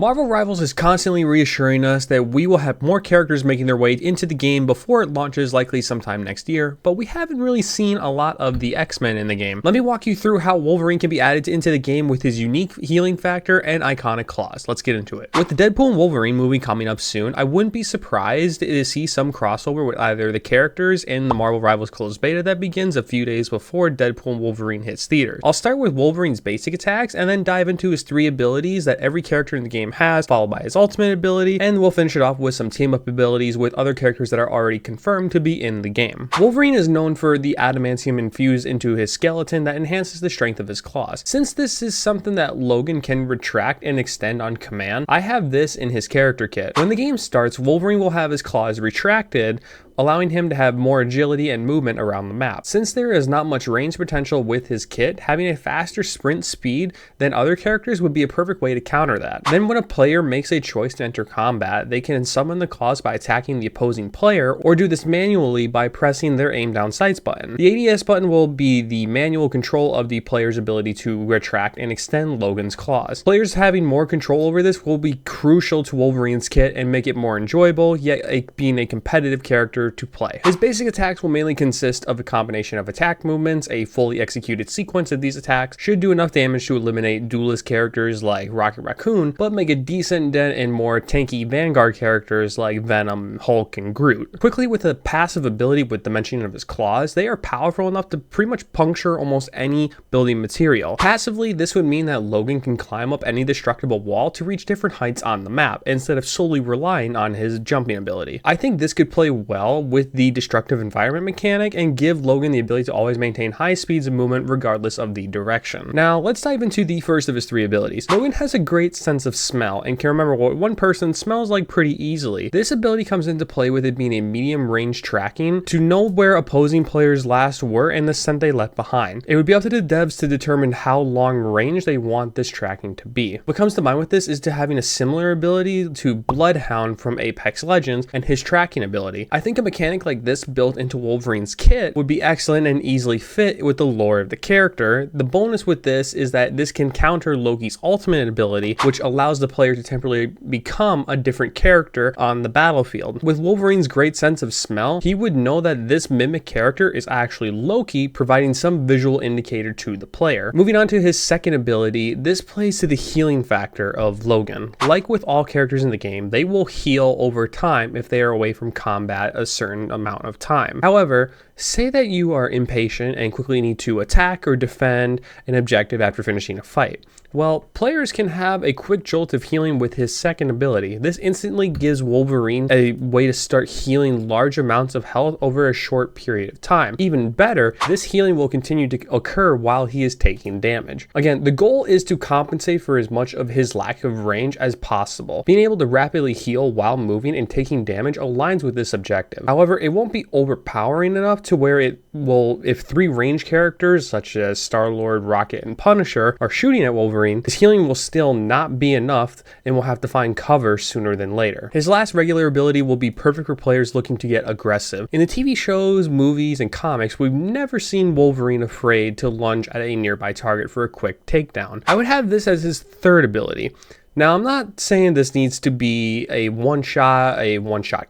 Marvel Rivals is constantly reassuring us that we will have more characters making their way into the game before it launches, likely sometime next year, but we haven't really seen a lot of the X-Men in the game. Let me walk you through how Wolverine can be added into the game with his unique healing factor and iconic claws. Let's get into it. With the Deadpool and Wolverine movie coming up soon, I wouldn't be surprised to see some crossover with either the characters in the Marvel Rivals closed beta that begins a few days before Deadpool and Wolverine hits theaters. I'll start with Wolverine's basic attacks and then dive into his 3 abilities that every character in the game has, followed by his ultimate ability, and we'll finish it off with some team up abilities with other characters that are already confirmed to be in the game. Wolverine is known for the adamantium infused into his skeleton that enhances the strength of his claws. Since this is something that Logan can retract and extend on command, I have this in his character kit. When the game starts, Wolverine will have his claws retracted, allowing him to have more agility and movement around the map. Since there is not much range potential with his kit, having a faster sprint speed than other characters would be a perfect way to counter that. Then when a player makes a choice to enter combat, they can summon the claws by attacking the opposing player, or do this manually by pressing their aim down sights button. The ADS button will be the manual control of the player's ability to retract and extend Logan's claws. Players having more control over this will be crucial to Wolverine's kit and make it more enjoyable, yet being a competitive character to play. His basic attacks will mainly consist of a combination of attack movements. A fully executed sequence of these attacks should do enough damage to eliminate duelist characters like Rocket Raccoon, but make a decent dent in more tanky Vanguard characters like Venom, Hulk, and Groot. Quickly, with a passive ability with the mentioning of his claws, they are powerful enough to pretty much puncture almost any building material. Passively, this would mean that Logan can climb up any destructible wall to reach different heights on the map, instead of solely relying on his jumping ability. I think this could play well with the destructive environment mechanic and give Logan the ability to always maintain high speeds of movement regardless of the direction. Now let's dive into the first of his 3 abilities. Logan has a great sense of smell and can remember what one person smells like pretty easily. This ability comes into play with it being a medium range tracking to know where opposing players last were and the scent they left behind. It would be up to the devs to determine how long range they want this tracking to be. What comes to mind with this is to having a similar ability to Bloodhound from Apex Legends and his tracking ability. I think a mechanic like this built into Wolverine's kit would be excellent and easily fit with the lore of the character. The bonus with this is that this can counter Loki's ultimate ability, which allows the player to temporarily become a different character on the battlefield. With Wolverine's great sense of smell, he would know that this mimic character is actually Loki, providing some visual indicator to the player. Moving on to his second ability, this plays to the healing factor of Logan. Like with all characters in the game, they will heal over time if they are away from combat a certain amount of time. However, say that you are impatient and quickly need to attack or defend an objective after finishing a fight. Well, players can have a quick jolt of healing with his second ability. This instantly gives Wolverine a way to start healing large amounts of health over a short period of time. Even better, this healing will continue to occur while he is taking damage. Again, the goal is to compensate for as much of his lack of range as possible. Being able to rapidly heal while moving and taking damage aligns with this objective. However, it won't be overpowering enough to where it will, if 3 range characters such as Star-Lord, Rocket, and Punisher are shooting at Wolverine, his healing will still not be enough and will have to find cover sooner than later. His last regular ability will be perfect for players looking to get aggressive. In the TV shows, movies, and comics, we've never seen Wolverine afraid to lunge at a nearby target for a quick takedown. I would have this as his third ability. Now, I'm not saying this needs to be a one-shot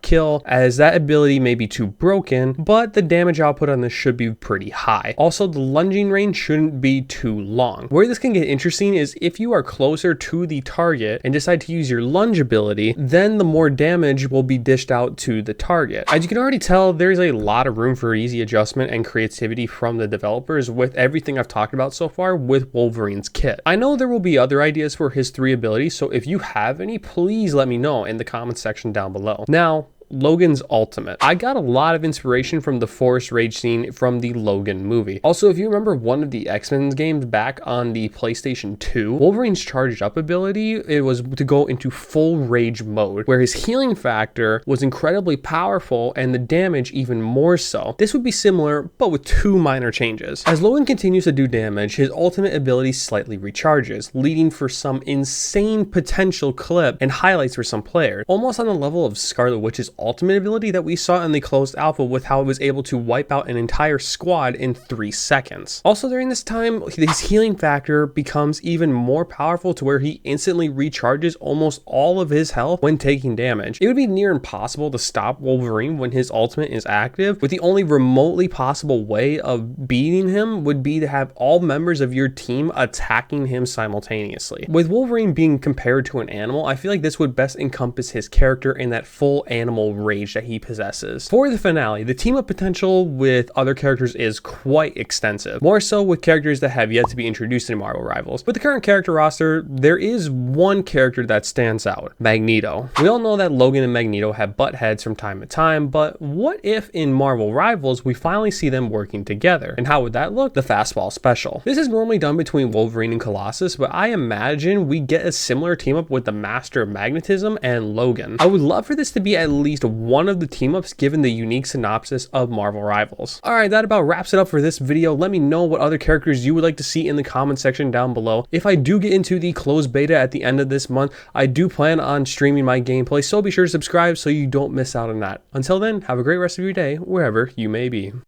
kill, as that ability may be too broken, but the damage output on this should be pretty high. Also, the lunging range shouldn't be too long. Where this can get interesting is if you are closer to the target and decide to use your lunge ability, then the more damage will be dished out to the target. As you can already tell, there's a lot of room for easy adjustment and creativity from the developers with everything I've talked about so far with Wolverine's kit. I know there will be other ideas for his 3 abilities, so if you have any, please let me know in the comments section down below. Now, Logan's ultimate. I got a lot of inspiration from the forest rage scene from the Logan movie. Also, if you remember one of the X-Men games back on the PlayStation 2, Wolverine's charged up ability, it was to go into full rage mode, where his healing factor was incredibly powerful and the damage even more so. This would be similar, but with 2 minor changes. As Logan continues to do damage, his ultimate ability slightly recharges, leading for some insane potential clip and highlights for some players, almost on the level of Scarlet Witch's ultimate ability that we saw in the closed alpha with how it was able to wipe out an entire squad in 3 seconds. Also during this time, his healing factor becomes even more powerful to where he instantly recharges almost all of his health when taking damage. It would be near impossible to stop Wolverine when his ultimate is active, with the only remotely possible way of beating him would be to have all members of your team attacking him simultaneously. With Wolverine being compared to an animal, I feel like this would best encompass his character in that full animal rage that he possesses. For the finale, the team up potential with other characters is quite extensive, more so with characters that have yet to be introduced in Marvel Rivals. With the current character roster, there is one character that stands out: Magneto. We all know that Logan and Magneto have butt heads from time to time, but what if in Marvel Rivals we finally see them working together? And how would that look? The fastball special. This is normally done between Wolverine and Colossus, but I imagine we get a similar team up with the Master of Magnetism and Logan. I would love for this to be at least one of the team ups given the unique synopsis of Marvel Rivals. Alright, that about wraps it up for this video. Let me know what other characters you would like to see in the comment section down below. If I do get into the closed beta at the end of this month, I do plan on streaming my gameplay, so be sure to subscribe so you don't miss out on that. Until then, have a great rest of your day wherever you may be.